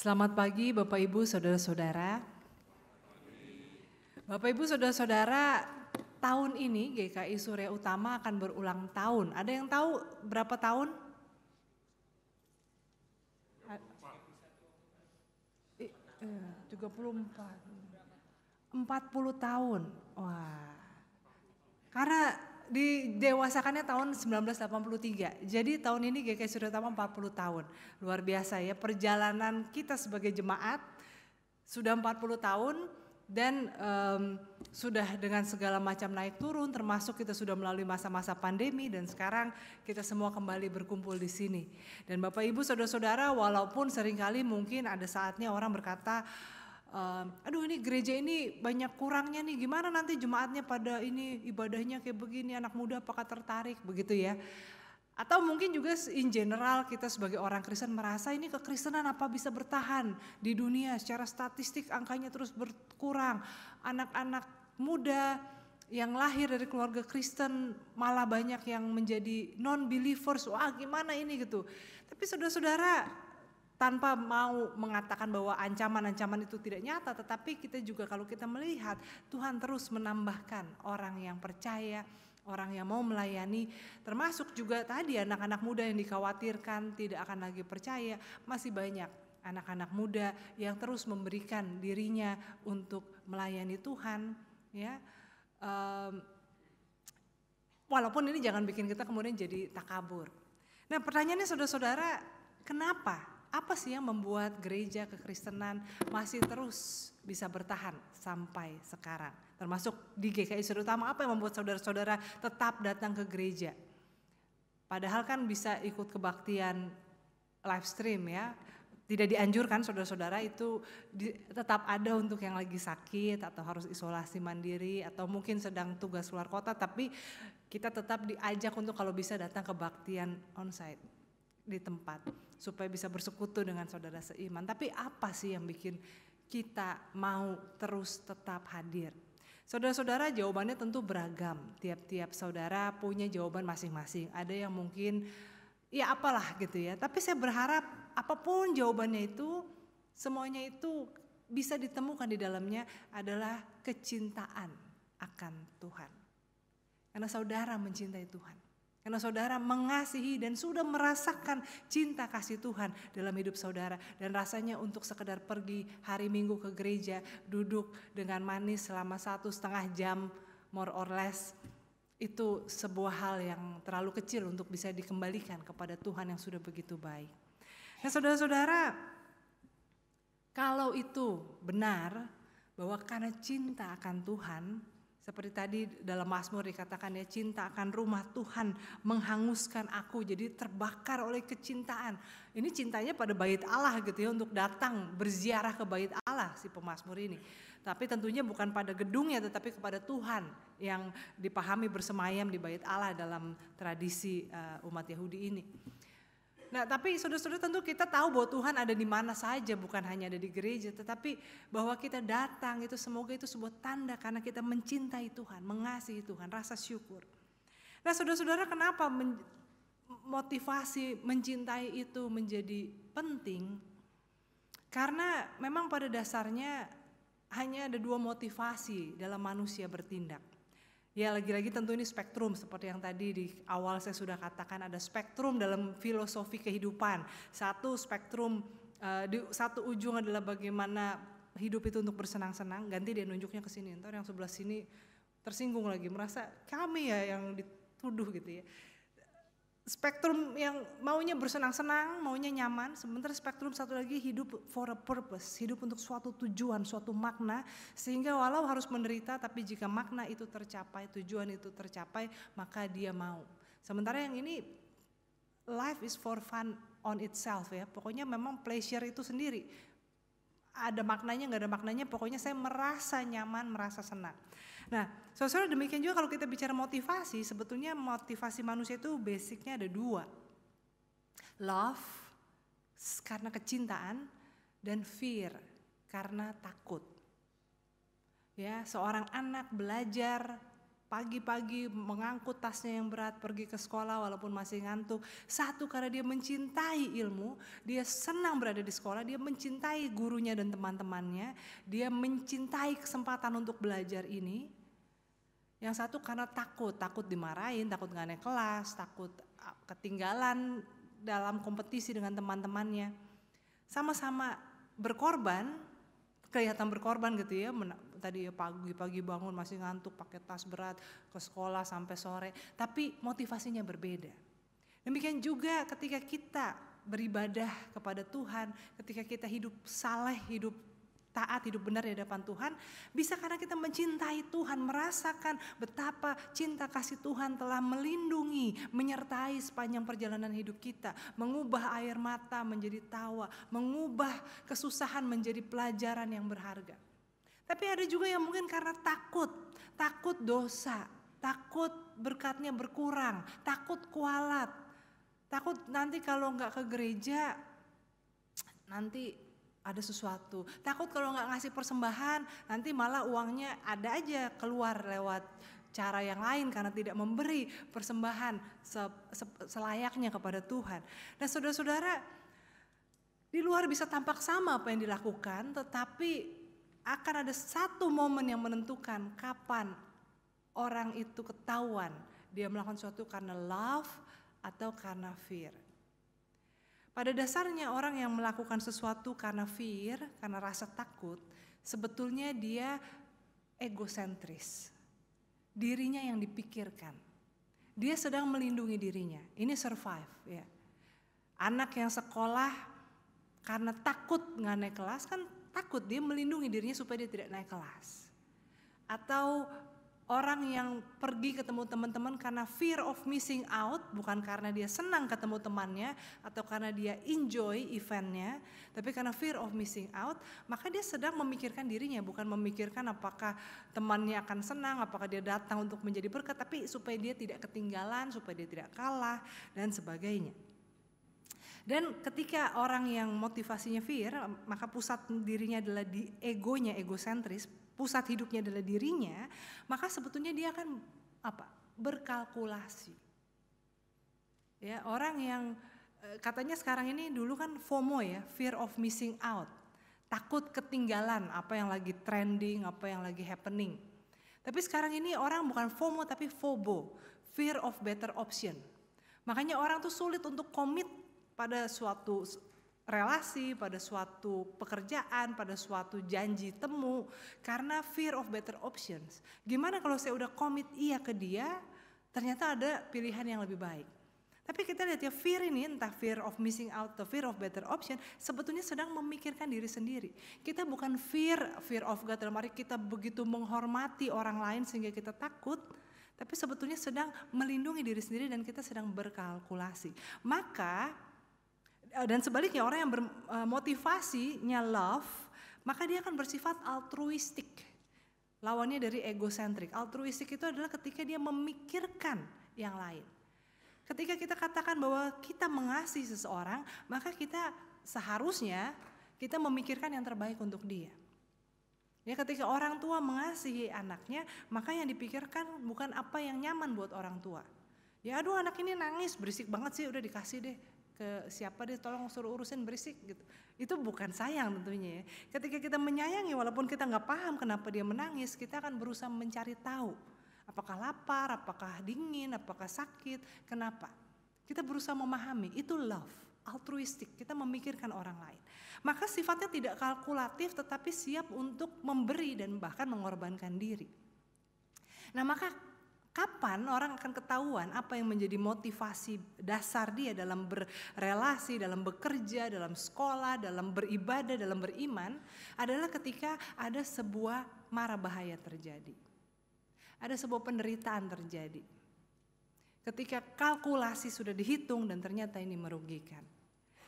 Selamat pagi Bapak Ibu Saudara-saudara. Bapak Ibu Saudara-saudara, tahun ini GKI Surya Utama akan berulang tahun. Ada yang tahu berapa tahun? 34. 40 tahun. Wah. Karena didewasakannya tahun 1983. Jadi tahun ini GKI Surya Utama 40 tahun. Luar biasa ya, perjalanan kita sebagai jemaat sudah 40 tahun dan sudah dengan segala macam naik turun, termasuk kita sudah melalui masa-masa pandemi dan sekarang kita semua kembali berkumpul di sini. Dan Bapak Ibu Saudara-saudara, walaupun seringkali mungkin ada saatnya orang berkata, aduh ini gereja ini banyak kurangnya nih, gimana nanti jemaatnya pada ini ibadahnya kayak begini, anak muda apakah tertarik begitu ya. Atau mungkin juga in general kita sebagai orang Kristen merasa ini kekristenan apa bisa bertahan di dunia, secara statistik angkanya terus berkurang. Anak-anak muda yang lahir dari keluarga Kristen malah banyak yang menjadi non-believers, wah gimana ini gitu. Tapi saudara-saudara, tanpa mau mengatakan bahwa ancaman-ancaman itu tidak nyata, tetapi kita juga kalau kita melihat Tuhan terus menambahkan orang yang percaya, orang yang mau melayani, termasuk juga tadi anak-anak muda yang dikhawatirkan tidak akan lagi percaya, masih banyak anak-anak muda yang terus memberikan dirinya untuk melayani Tuhan, ya. Walaupun ini jangan bikin kita kemudian jadi takabur. Nah pertanyaannya saudara-saudara, kenapa? Apa sih yang membuat gereja kekristenan masih terus bisa bertahan sampai sekarang? Termasuk di GKI Surya Utama, apa yang membuat saudara-saudara tetap datang ke gereja? Padahal kan bisa ikut kebaktian live stream ya. Tidak dianjurkan saudara-saudara itu tetap ada untuk yang lagi sakit atau harus isolasi mandiri atau mungkin sedang tugas luar kota, tapi kita tetap diajak untuk kalau bisa datang kebaktian onsite di tempat supaya bisa bersekutu dengan saudara seiman. Tapi apa sih yang bikin kita mau terus tetap hadir? Saudara-saudara, jawabannya tentu beragam. Tiap-tiap saudara punya jawaban masing-masing. Ada yang mungkin ya apalah gitu ya. Tapi saya berharap apapun jawabannya itu, semuanya itu bisa ditemukan di dalamnya adalah kecintaan akan Tuhan. Karena saudara mencintai Tuhan. Karena saudara mengasihi dan sudah merasakan cinta kasih Tuhan dalam hidup saudara. Dan rasanya untuk sekedar pergi hari Minggu ke gereja, duduk dengan manis selama 1,5 jam more or less, itu sebuah hal yang terlalu kecil untuk bisa dikembalikan kepada Tuhan yang sudah begitu baik. Nah saudara-saudara, kalau itu benar bahwa karena cinta akan Tuhan, seperti tadi dalam Mazmur dikatakan ya, cinta akan rumah Tuhan menghanguskan aku, jadi terbakar oleh kecintaan. Ini cintanya pada bait Allah gitu ya, untuk datang berziarah ke bait Allah si pemazmur ini. Tapi tentunya bukan pada gedungnya tetapi kepada Tuhan yang dipahami bersemayam di bait Allah dalam tradisi umat Yahudi ini. Nah tapi saudara-saudara tentu kita tahu bahwa Tuhan ada di mana saja, bukan hanya ada di gereja, tetapi bahwa kita datang itu semoga itu sebuah tanda karena kita mencintai Tuhan, mengasihi Tuhan, rasa syukur. Nah saudara-saudara, kenapa motivasi mencintai itu menjadi penting? Karena memang pada dasarnya hanya ada 2 motivasi dalam manusia bertindak. Ya lagi-lagi tentu ini spektrum seperti yang tadi di awal saya sudah katakan, ada spektrum dalam filosofi kehidupan. Satu spektrum di satu ujung adalah bagaimana hidup itu untuk bersenang-senang, ganti dia nunjuknya ke sini, ntar yang sebelah sini tersinggung lagi, merasa kami ya yang dituduh gitu ya. Spektrum yang maunya bersenang-senang, maunya nyaman, sementara spektrum satu lagi hidup for a purpose, hidup untuk suatu tujuan, suatu makna, sehingga walau harus menderita tapi jika makna itu tercapai, tujuan itu tercapai, maka dia mau. Sementara yang ini life is for fun on itself ya, pokoknya memang pleasure itu sendiri. Ada maknanya, nggak ada maknanya, pokoknya saya merasa nyaman, merasa senang. Nah, saudara demikian juga kalau kita bicara motivasi, sebetulnya motivasi manusia itu basicnya ada 2. Love, karena kecintaan, dan fear, karena takut. Ya, seorang anak belajar pagi-pagi mengangkut tasnya yang berat pergi ke sekolah walaupun masih ngantuk. Satu, karena dia mencintai ilmu, dia senang berada di sekolah, dia mencintai gurunya dan teman-temannya, dia mencintai kesempatan untuk belajar ini. Yang satu karena takut dimarahin, takut gak naik kelas, takut ketinggalan dalam kompetisi dengan teman-temannya. Sama-sama berkorban, kelihatan berkorban gitu ya. Tadi ya pagi-pagi bangun masih ngantuk pakai tas berat ke sekolah sampai sore, tapi motivasinya berbeda. Demikian juga ketika kita beribadah kepada Tuhan, ketika kita hidup saleh, hidup taat, hidup benar di hadapan Tuhan, bisa karena kita mencintai Tuhan, merasakan betapa cinta kasih Tuhan telah melindungi, menyertai sepanjang perjalanan hidup kita, mengubah air mata menjadi tawa, mengubah kesusahan menjadi pelajaran yang berharga. Tapi ada juga yang mungkin karena takut dosa, takut berkatnya berkurang, takut kualat, takut nanti kalau nggak ke gereja nanti ada sesuatu, takut kalau nggak ngasih persembahan nanti malah uangnya ada aja keluar lewat cara yang lain karena tidak memberi persembahan selayaknya kepada Tuhan. Dan saudara-saudara, di luar bisa tampak sama apa yang dilakukan, tetapi akan ada satu momen yang menentukan kapan orang itu ketahuan dia melakukan sesuatu karena love atau karena fear. Pada dasarnya orang yang melakukan sesuatu karena fear, karena rasa takut, sebetulnya dia egosentris. Dirinya yang dipikirkan. Dia sedang melindungi dirinya. Ini survive ya. Anak yang sekolah karena takut nggak naik kelas kan takut, dia melindungi dirinya supaya dia tidak naik kelas. Atau orang yang pergi ketemu teman-teman karena fear of missing out, bukan karena dia senang ketemu temannya atau karena dia enjoy eventnya, tapi karena fear of missing out, maka dia sedang memikirkan dirinya, bukan memikirkan apakah temannya akan senang, apakah dia datang untuk menjadi berkat, tapi supaya dia tidak ketinggalan, supaya dia tidak kalah dan sebagainya. Dan ketika orang yang motivasinya fear, maka pusat dirinya adalah di egonya, egosentris, pusat hidupnya adalah dirinya, maka sebetulnya dia akan berkalkulasi. Ya, orang yang katanya sekarang ini dulu kan FOMO ya, fear of missing out. Takut ketinggalan apa yang lagi trending, apa yang lagi happening. Tapi sekarang ini orang bukan FOMO tapi FOBO, fear of better option. Makanya orang tuh sulit untuk komit pada suatu relasi, pada suatu pekerjaan, pada suatu janji temu, karena fear of better options. Gimana kalau saya udah komit iya ke dia, ternyata ada pilihan yang lebih baik. Tapi kita lihat ya, fear ini, entah fear of missing out atau fear of better option, sebetulnya sedang memikirkan diri sendiri. Kita bukan fear of God, dalam arti kita begitu menghormati orang lain sehingga kita takut, tapi sebetulnya sedang melindungi diri sendiri dan kita sedang berkalkulasi. Maka dan sebaliknya, orang yang bermotivasinya love, maka dia akan bersifat altruistik. Lawannya dari egosentrik. Altruistik itu adalah ketika dia memikirkan yang lain. Ketika kita katakan bahwa kita mengasihi seseorang, maka kita seharusnya kita memikirkan yang terbaik untuk dia. Ya, ketika orang tua mengasihi anaknya, maka yang dipikirkan bukan apa yang nyaman buat orang tua. Ya aduh, anak ini nangis, berisik banget sih, udah dikasih deh ke siapa deh, tolong suruh urusin berisik gitu. Itu bukan sayang tentunya ya. Ketika kita menyayangi walaupun kita nggak paham kenapa dia menangis, kita akan berusaha mencari tahu. Apakah lapar, apakah dingin, apakah sakit, kenapa? Kita berusaha memahami, itu love, altruistik, kita memikirkan orang lain. Maka sifatnya tidak kalkulatif tetapi siap untuk memberi dan bahkan mengorbankan diri. Nah, maka kapan orang akan ketahuan apa yang menjadi motivasi dasar dia dalam berrelasi, dalam bekerja, dalam sekolah, dalam beribadah, dalam beriman, adalah ketika ada sebuah mara bahaya terjadi. Ada sebuah penderitaan terjadi. Ketika kalkulasi sudah dihitung dan ternyata ini merugikan.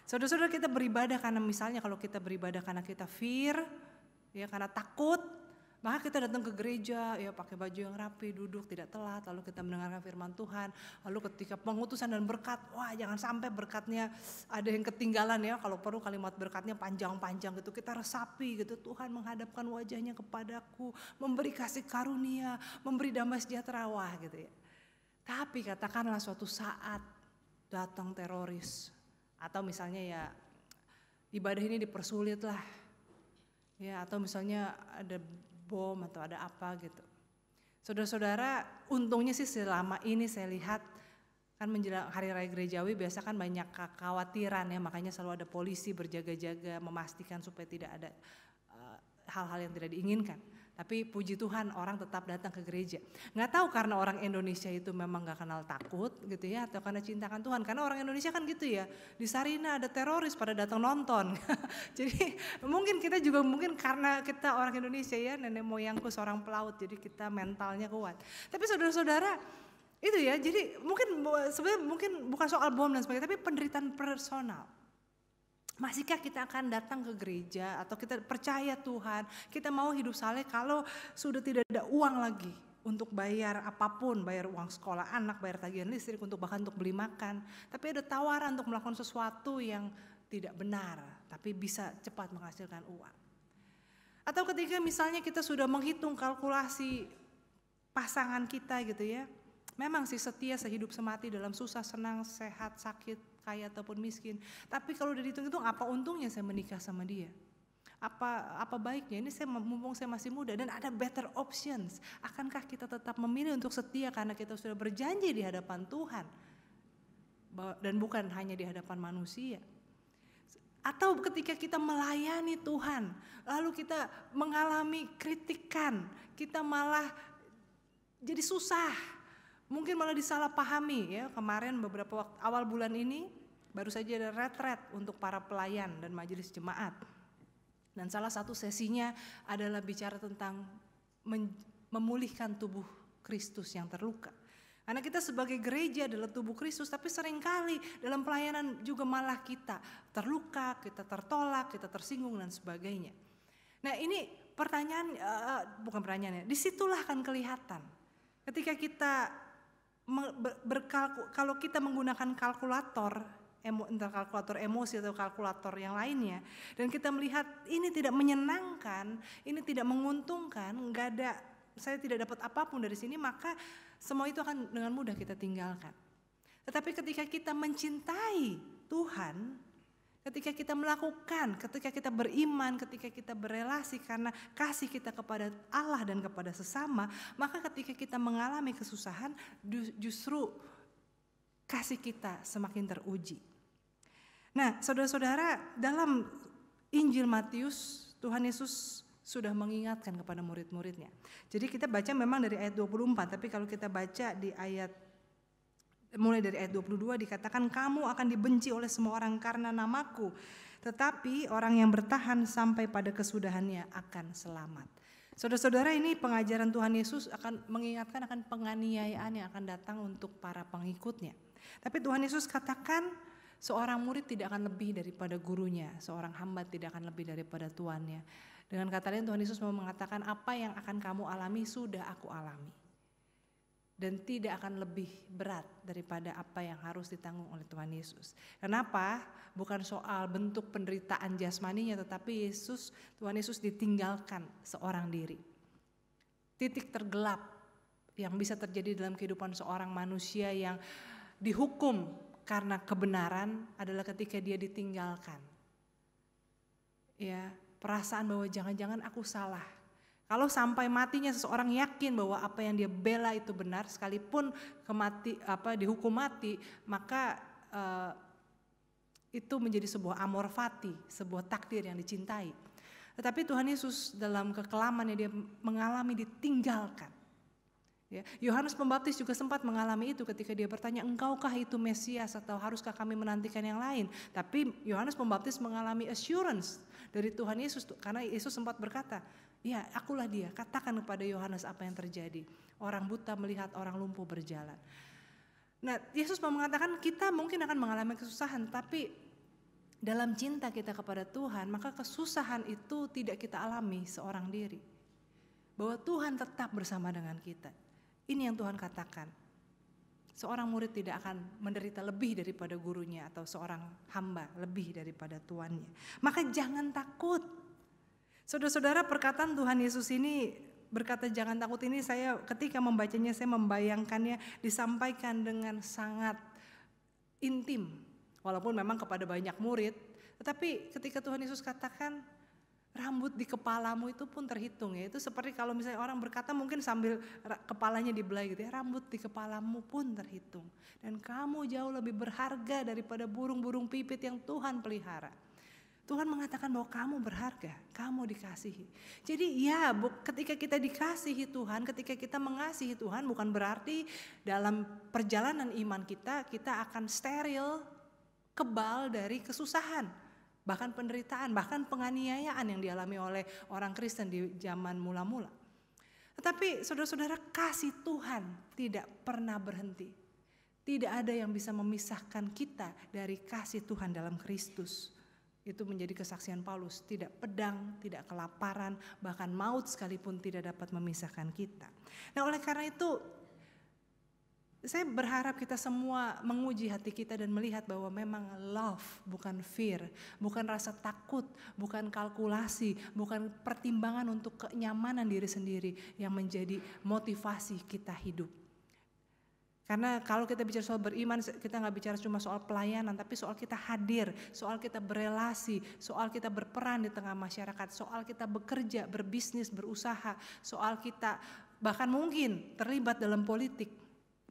Saudara-saudara, kita beribadah karena misalnya kalau kita beribadah karena kita fear, ya karena takut, Maka kita datang ke gereja, ya pakai baju yang rapi, duduk tidak telat, lalu kita mendengarkan firman Tuhan. Lalu ketika pengutusan dan berkat, wah jangan sampai berkatnya ada yang ketinggalan ya. Kalau perlu kalimat berkatnya panjang-panjang gitu, kita resapi gitu. Tuhan menghadapkan wajahnya kepadaku, memberi kasih karunia, memberi damai sejahtera, wah gitu ya. Tapi katakanlah suatu saat datang teroris, atau misalnya ya ibadah ini dipersulit lah, ya atau misalnya ada bom atau ada apa gitu. Saudara-saudara, untungnya sih selama ini saya lihat kan menjelang hari raya gerejawi biasa kan banyak kekhawatiran ya, makanya selalu ada polisi berjaga-jaga memastikan supaya tidak ada hal-hal yang tidak diinginkan. Tapi puji Tuhan orang tetap datang ke gereja. Nggak tahu karena orang Indonesia itu memang nggak kenal takut gitu ya, atau karena cintakan Tuhan. Karena orang Indonesia kan gitu ya, di Sarina ada teroris pada datang nonton. Jadi mungkin kita juga mungkin karena kita orang Indonesia ya, nenek moyangku seorang pelaut, jadi kita mentalnya kuat. Tapi saudara-saudara itu ya, jadi mungkin sebenarnya mungkin bukan soal bom dan sebagainya, tapi penderitaan personal. Masihkah kita akan datang ke gereja atau kita percaya Tuhan, kita mau hidup saleh kalau sudah tidak ada uang lagi untuk bayar apapun, bayar uang sekolah anak, bayar tagihan listrik, untuk bahkan untuk beli makan. Tapi ada tawaran untuk melakukan sesuatu yang tidak benar, tapi bisa cepat menghasilkan uang. Atau ketika misalnya kita sudah menghitung kalkulasi pasangan kita gitu ya, memang sih setia sehidup semati dalam susah, senang, sehat, sakit, kaya ataupun miskin. Tapi kalau udah dihitung-hitung, apa untungnya saya menikah sama dia? Apa baiknya? Ini saya mumpung saya masih muda dan ada better options. Akankah kita tetap memilih untuk setia karena kita sudah berjanji di hadapan Tuhan dan bukan hanya di hadapan manusia? Atau ketika kita melayani Tuhan, lalu kita mengalami kritikan, kita malah jadi susah. Mungkin malah disalahpahami ya. Kemarin beberapa waktu awal bulan ini baru saja ada retret untuk para pelayan dan majelis jemaat. Dan salah satu sesinya adalah bicara tentang memulihkan tubuh Kristus yang terluka. Karena kita sebagai gereja adalah tubuh Kristus, tapi seringkali dalam pelayanan juga malah kita terluka, kita tertolak, kita tersinggung dan sebagainya. Nah ini pertanyaan, bukan pertanyaannya, disitulah kan kelihatan. Ketika kita kalau kita menggunakan kalkulator, entah kalkulator emosi atau kalkulator yang lainnya, dan kita melihat ini tidak menyenangkan, ini tidak menguntungkan, saya tidak dapat apapun dari sini, maka semua itu akan dengan mudah kita tinggalkan. Tetapi ketika kita mencintai Tuhan, ketika kita melakukan, ketika kita beriman, ketika kita berelasi karena kasih kita kepada Allah dan kepada sesama, maka ketika kita mengalami kesusahan, justru kasih kita semakin teruji. Nah, saudara-saudara, dalam Injil Matius, Tuhan Yesus sudah mengingatkan kepada murid-muridnya. Jadi kita baca memang dari ayat 24, tapi kalau kita baca di mulai dari ayat 22 dikatakan, kamu akan dibenci oleh semua orang karena namaku, tetapi orang yang bertahan sampai pada kesudahannya akan selamat. Saudara-saudara, ini pengajaran Tuhan Yesus akan mengingatkan akan penganiayaan yang akan datang untuk para pengikutnya. Tapi Tuhan Yesus katakan seorang murid tidak akan lebih daripada gurunya, seorang hamba tidak akan lebih daripada tuannya. Dengan kata lain Tuhan Yesus mau mengatakan apa yang akan kamu alami sudah aku alami. Dan tidak akan lebih berat daripada apa yang harus ditanggung oleh Tuhan Yesus. Kenapa? Bukan soal bentuk penderitaan jasmaninya, tetapi Tuhan Yesus ditinggalkan seorang diri. Titik tergelap yang bisa terjadi dalam kehidupan seorang manusia yang dihukum karena kebenaran adalah ketika dia ditinggalkan. Ya, perasaan bahwa jangan-jangan aku salah. Kalau sampai matinya seseorang yakin bahwa apa yang dia bela itu benar, sekalipun dihukum mati, maka itu menjadi sebuah amor fati, sebuah takdir yang dicintai. Tetapi Tuhan Yesus dalam kekelamannya dia mengalami ditinggalkan. Ya, Yohanes Pembaptis juga sempat mengalami itu ketika dia bertanya, engkaukah itu Mesias atau haruskah kami menantikan yang lain? Tapi Yohanes Pembaptis mengalami assurance dari Tuhan Yesus, karena Yesus sempat berkata, ya, akulah dia, katakan kepada Yohanes apa yang terjadi. Orang buta melihat, orang lumpuh berjalan. Nah, Yesus mau mengatakan kita mungkin akan mengalami kesusahan, tapi dalam cinta kita kepada Tuhan, maka kesusahan itu tidak kita alami seorang diri. bahwa Tuhan tetap bersama dengan kita. Ini yang Tuhan katakan. Seorang murid tidak akan menderita lebih daripada gurunya, atau seorang hamba lebih daripada tuannya. Maka jangan takut. Saudara-saudara, perkataan Tuhan Yesus ini berkata jangan takut ini, saya ketika membacanya saya membayangkannya disampaikan dengan sangat intim. Walaupun memang kepada banyak murid, tetapi ketika Tuhan Yesus katakan rambut di kepalamu itu pun terhitung ya. Itu seperti kalau misalnya orang berkata mungkin sambil kepalanya dibelai gitu ya. Rambut di kepalamu pun terhitung. Dan kamu jauh lebih berharga daripada burung-burung pipit yang Tuhan pelihara. Tuhan mengatakan bahwa kamu berharga, kamu dikasihi. Jadi ya ketika kita dikasihi Tuhan, ketika kita mengasihi Tuhan, bukan berarti dalam perjalanan iman kita akan steril, kebal dari kesusahan. Bahkan penderitaan, bahkan penganiayaan yang dialami oleh orang Kristen di zaman mula-mula. Tetapi saudara-saudara, kasih Tuhan tidak pernah berhenti. Tidak ada yang bisa memisahkan kita dari kasih Tuhan dalam Kristus. Itu menjadi kesaksian Paulus, tidak pedang, tidak kelaparan, bahkan maut sekalipun tidak dapat memisahkan kita. Nah, oleh karena itu saya berharap kita semua menguji hati kita dan melihat bahwa memang love bukan fear, bukan rasa takut, bukan kalkulasi, bukan pertimbangan untuk kenyamanan diri sendiri yang menjadi motivasi kita hidup. Karena kalau kita bicara soal beriman, kita nggak bicara cuma soal pelayanan, tapi soal kita hadir, soal kita berelasi, soal kita berperan di tengah masyarakat, soal kita bekerja, berbisnis, berusaha, soal kita bahkan mungkin terlibat dalam politik.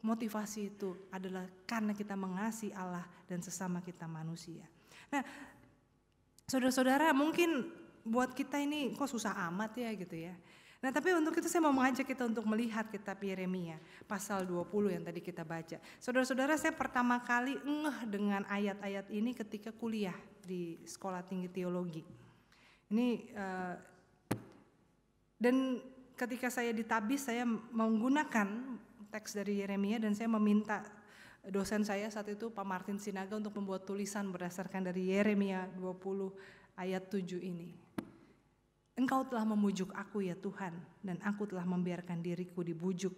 Motivasi itu adalah karena kita mengasihi Allah dan sesama kita manusia. Nah, saudara-saudara, mungkin buat kita ini kok susah amat ya gitu ya. Nah, tapi untuk itu saya mau mengajak kita untuk melihat kitab Yeremia pasal 20 yang tadi kita baca. Saudara-saudara, saya pertama kali ngeh dengan ayat-ayat ini ketika kuliah di Sekolah Tinggi Teologi. Dan ketika saya ditabis, saya menggunakan teks dari Yeremia dan saya meminta dosen saya saat itu Pak Martin Sinaga untuk membuat tulisan berdasarkan dari Yeremia 20 ayat 7 ini. Engkau telah memujuk aku ya Tuhan, dan aku telah membiarkan diriku dibujuk.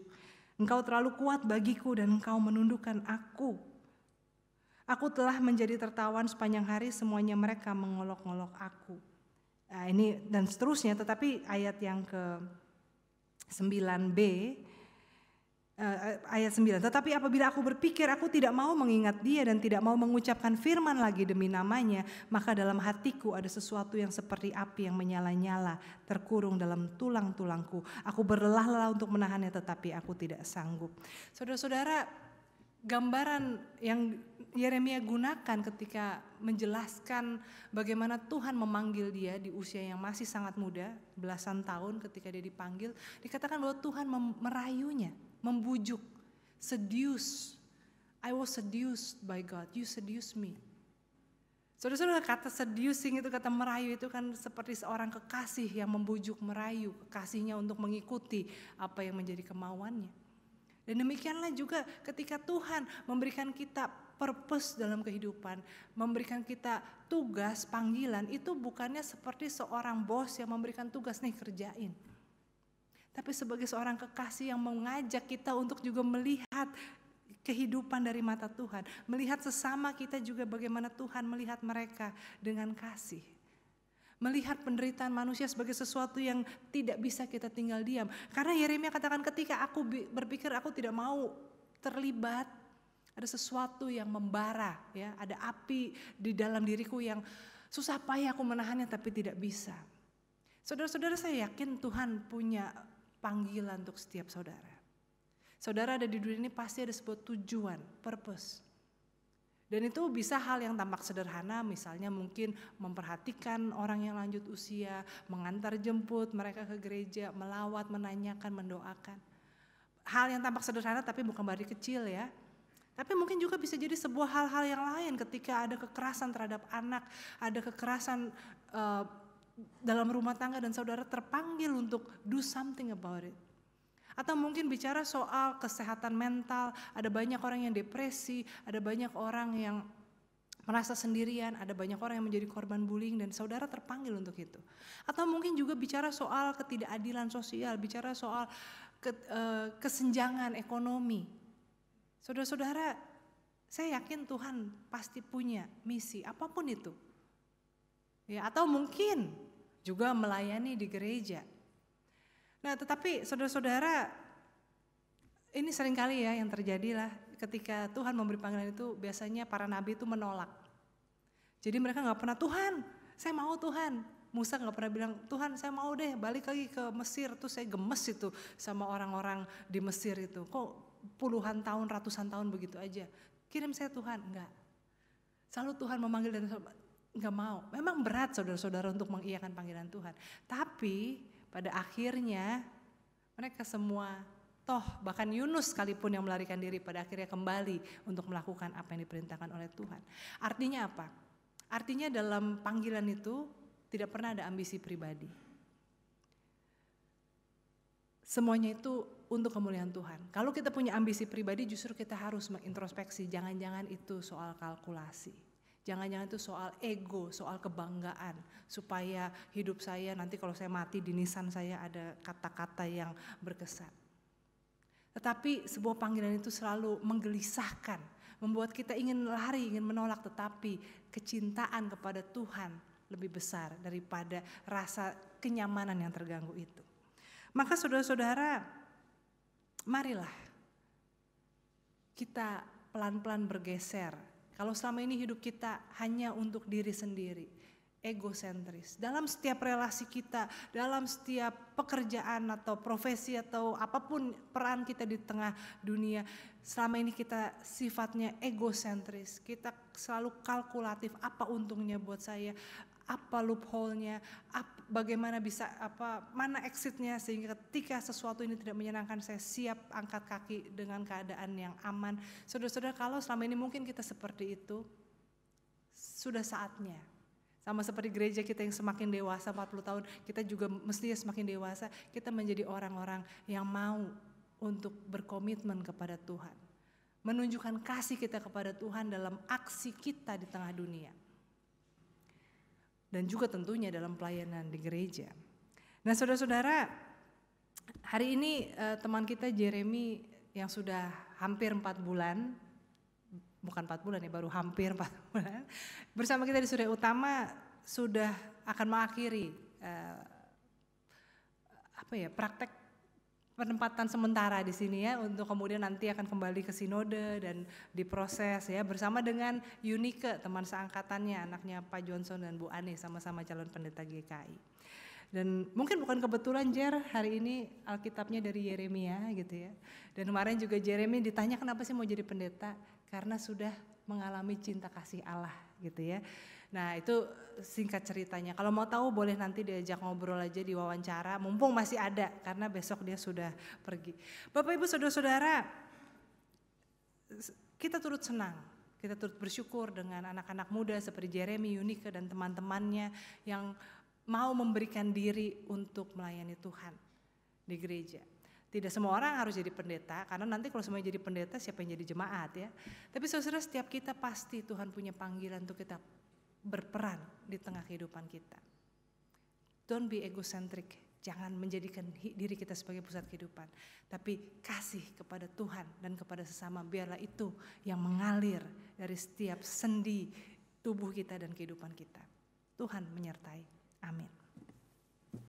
Engkau terlalu kuat bagiku dan engkau menundukkan aku. Aku telah menjadi tertawan sepanjang hari, semuanya mereka mengolok-olok aku. Nah, ini dan seterusnya, tetapi ayat yang ke 9b, ayat 9, tetapi apabila aku berpikir aku tidak mau mengingat dia dan tidak mau mengucapkan firman lagi demi namanya, maka dalam hatiku ada sesuatu yang seperti api yang menyala-nyala terkurung dalam tulang-tulangku. Aku berlelah-lelah untuk menahannya tetapi aku tidak sanggup. Saudara-saudara, gambaran yang Yeremia gunakan ketika menjelaskan bagaimana Tuhan memanggil dia di usia yang masih sangat muda, belasan tahun ketika dia dipanggil, dikatakan bahwa Tuhan merayunya, membujuk, seduce. I was seduced by God, you seduce me. Saudara-saudara, kata seducing itu, kata merayu itu kan seperti seorang kekasih yang membujuk, merayu kekasihnya untuk mengikuti apa yang menjadi kemauannya. Dan demikianlah juga ketika Tuhan memberikan kita purpose dalam kehidupan, memberikan kita tugas, panggilan, itu bukannya seperti seorang bos yang memberikan tugas, nih kerjain. Tapi sebagai seorang kekasih yang mengajak kita untuk juga melihat kehidupan dari mata Tuhan. Melihat sesama kita juga bagaimana Tuhan melihat mereka dengan kasih. Melihat penderitaan manusia sebagai sesuatu yang tidak bisa kita tinggal diam. Karena Yeremia katakan ketika aku berpikir aku tidak mau terlibat, ada sesuatu yang membara, ya, ada api di dalam diriku yang susah payah aku menahannya tapi tidak bisa. Saudara-saudara, saya yakin Tuhan punya panggilan untuk setiap saudara. Saudara ada di dunia ini pasti ada sebuah tujuan, purpose. Dan itu bisa hal yang tampak sederhana, misalnya mungkin memperhatikan orang yang lanjut usia, mengantar jemput mereka ke gereja, melawat, menanyakan, mendoakan. Hal yang tampak sederhana tapi bukan berarti kecil ya. Tapi mungkin juga bisa jadi sebuah hal-hal yang lain ketika ada kekerasan terhadap anak, ada kekerasan dalam rumah tangga dan saudara terpanggil untuk do something about it. Atau mungkin bicara soal kesehatan mental, ada banyak orang yang depresi, ada banyak orang yang merasa sendirian, ada banyak orang yang menjadi korban bullying dan saudara terpanggil untuk itu. Atau mungkin juga bicara soal ketidakadilan sosial, bicara soal kesenjangan ekonomi. Saudara-saudara, saya yakin Tuhan pasti punya misi apapun itu. Ya, atau mungkin juga melayani di gereja. Nah, tetapi saudara-saudara, ini seringkali ya yang terjadi lah ketika Tuhan memberi panggilan itu, biasanya para nabi itu menolak. Jadi mereka gak pernah, Tuhan saya mau Tuhan. Musa gak pernah bilang, Tuhan saya mau deh balik lagi ke Mesir. Tuh saya gemes itu sama orang-orang di Mesir itu. Kok puluhan tahun, ratusan tahun begitu aja. Kirim saya Tuhan, enggak. Selalu Tuhan memanggil dan enggak mau. Memang berat saudara-saudara untuk mengiyakan panggilan Tuhan. Tapi pada akhirnya mereka semua, toh bahkan Yunus sekalipun yang melarikan diri pada akhirnya kembali untuk melakukan apa yang diperintahkan oleh Tuhan. Artinya apa? Artinya dalam panggilan itu tidak pernah ada ambisi pribadi. Semuanya itu untuk kemuliaan Tuhan. Kalau kita punya ambisi pribadi justru kita harus mengintrospeksi, jangan-jangan itu soal kalkulasi. Jangan-jangan itu soal ego, soal kebanggaan. Supaya hidup saya nanti kalau saya mati di nisan saya ada kata-kata yang berkesan. Tetapi sebuah panggilan itu selalu menggelisahkan, membuat kita ingin lari, ingin menolak, tetapi kecintaan kepada Tuhan lebih besar daripada rasa kenyamanan yang terganggu itu. Maka saudara-saudara, marilah kita pelan-pelan bergeser. Kalau selama ini hidup kita hanya untuk diri sendiri, egosentris. Dalam setiap relasi kita, dalam setiap pekerjaan atau profesi atau apapun peran kita di tengah dunia, selama ini kita sifatnya egosentris. Kita selalu kalkulatif, apa untungnya buat saya, apa loophole-nya, bagaimana bisa, mana exit-nya, sehingga ketika sesuatu ini tidak menyenangkan saya siap angkat kaki dengan keadaan yang aman. Saudara-saudara, kalau selama ini mungkin kita seperti itu, sudah saatnya. Sama seperti gereja kita yang semakin dewasa 40 tahun, kita juga mestinya semakin dewasa, kita menjadi orang-orang yang mau untuk berkomitmen kepada Tuhan. Menunjukkan kasih kita kepada Tuhan dalam aksi kita di tengah dunia. Dan juga tentunya dalam pelayanan di gereja. Nah saudara-saudara, hari ini teman kita Jeremy yang sudah hampir 4 bulan, bukan 4 bulan ya, baru hampir 4 bulan, bersama kita di Surya Utama sudah akan mengakhiri praktek penempatan sementara di sini ya, untuk kemudian nanti akan kembali ke sinode dan diproses ya, bersama dengan Yunike, teman seangkatannya, anaknya Pak Johnson dan Bu Ani, sama-sama calon pendeta GKI. Dan mungkin bukan kebetulan Jer, hari ini Alkitabnya dari Yeremia gitu ya. Dan kemarin juga Jeremy ditanya kenapa sih mau jadi pendeta, karena sudah mengalami cinta kasih Allah gitu ya. Nah itu singkat ceritanya, kalau mau tahu boleh nanti diajak ngobrol aja, di wawancara, mumpung masih ada karena besok dia sudah pergi. Bapak Ibu Saudara-saudara, kita turut senang, kita turut bersyukur dengan anak-anak muda seperti Jeremy, Yunike dan teman-temannya yang mau memberikan diri untuk melayani Tuhan di gereja. Tidak semua orang harus jadi pendeta, karena nanti kalau semuanya jadi pendeta siapa yang jadi jemaat ya. Tapi saudara, setiap kita pasti Tuhan punya panggilan untuk kita berperan di tengah kehidupan kita. Don't be egocentric, jangan menjadikan diri kita sebagai pusat kehidupan. Tapi kasih kepada Tuhan dan kepada sesama, biarlah itu yang mengalir dari setiap sendi tubuh kita dan kehidupan kita. Tuhan menyertai, amin.